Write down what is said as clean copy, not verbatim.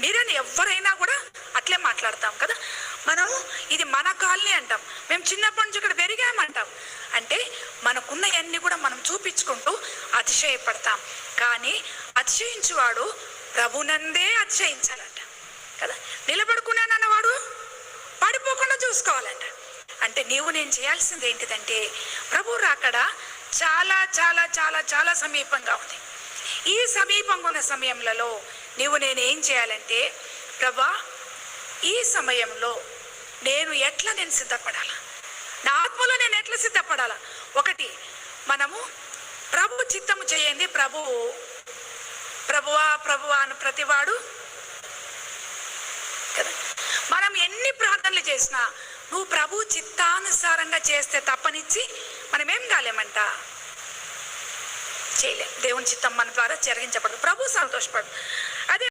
మీరని ఎవరైనా కూడా అట్లే మాట్లాడతాం కదా. మనం ఇది మన కాలనీ అంటాం, మేము చిన్నప్పటి నుంచి ఇక్కడ పెరిగామంటాం. అంటే మనకున్నవన్నీ కూడా మనం చూపించుకుంటూ అతిశయపడతాం. కానీ అతిశయించువాడు ప్రభునందే అతిశయించాలంట కదా. నిలబడుకున్నానన్నవాడు పడిపోకుండా చూసుకోవాలంట. అంటే నీవు నేను చేయాల్సింది ఏంటిదంటే, ప్రభు రాకడ చాలా చాలా చాలా చాలా సమీపంగా ఉంది. ఈ సమీపంగా ఉన్న సమయంలో నీవు నేను ఏం చేయాలంటే, ప్రభా ఈ సమయంలో నేను సిద్ధపడాలా, నా ఆత్మలో నేను ఎట్లా సిద్ధపడాలా. ఒకటి, మనము ప్రభు చిత్తము చేయండి. ప్రభువా ప్రభువా అని ప్రతివాడు కదా. మనం ఎన్ని ప్రార్థనలు చేసినా నువ్వు ప్రభు చిత్తానుసారంగా చేస్తే తప్పనిచ్చి మనం ఏం కాలేమంట, చేయలేం. దేవుని చిత్తం మన ద్వారా జరిగించబడదు. ప్రభు సంతోషపడు.